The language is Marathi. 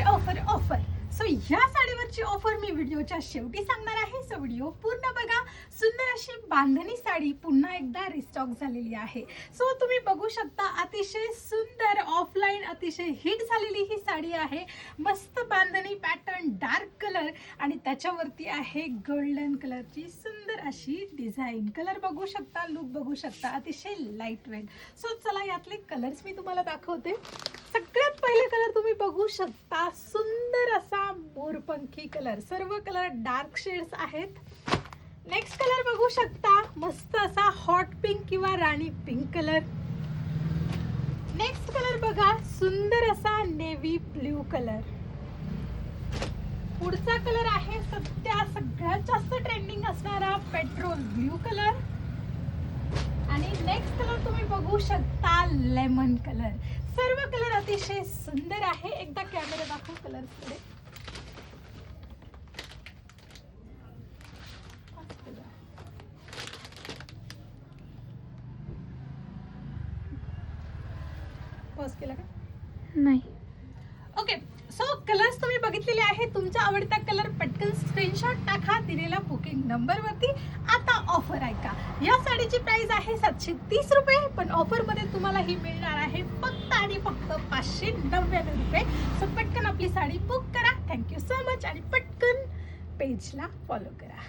Offer offer. सो ह्या साडीवरची ऑफर मी व्हिडिओच्या शेवटी सांगणार आहे. सो व्हिडिओ पूर्ण बघा. सुंदर अशी बांधणी साडी पुन्हा एकदा रिस्टॉक झालेली आहे. सो तुम्ही बघू शकता अतिशय सुंदर ऑफलाईन अतिशय हिट झालेली ही साडी आहे. मस्त बांधणी पॅटर्न डार्क कलर आणि त्याच्यावरती आहे गोल्डन कलरची सुंदर अशी डिझाईन. कलर बघू शकता, लुक बघू शकता, अतिशय लाईट वेट. सो चला यातले कलर्स मी तुम्हाला दाखवते. सगळ्यात पहिले कलर तुम्ही बघू शकता, सुंदर असा मोरपंखी कलर. सर्व कलर डार्क शेड्स आहेत. नेक्स्ट कलर बघू शकता, मस्त असा हॉट पिंक किंवा राणी पिंक कलर. नेक्स्ट कलर बघा, सुंदर असा नेव्ही ब्ल्यू कलर. पुढचा कलर आहे सध्या सगळ्यात जास्त ट्रेंडिंग असणारा पेट्रोल ब्ल्यू कलर. आणि नेक्स्ट कलर तुम्ही बघू शकता लेमन कलर. सर्व कलर अतिशय सुंदर आहे. एकदा कॅमेरा दाखव कलर्सकडे. पॉज केला का? नाही. ओके. सो कलर्स तुम्ही बघितलेले आहेत. तुमचा आवडता कलर पटकन स्क्रीनशॉट टाका दिलेल्या बुकिंग नंबर वरती. आता ऑफर ऐका. या साडीची प्राइस आहे 730 रुपये, पण ऑफर मध्ये तुम्हाला ही मिळणार आहे फक्त आणि फक्त 599 रुपये. सो पटकन आपली साडी बुक करा. थँक्यू सो मच आणि पटकन पेजला फॉलो करा.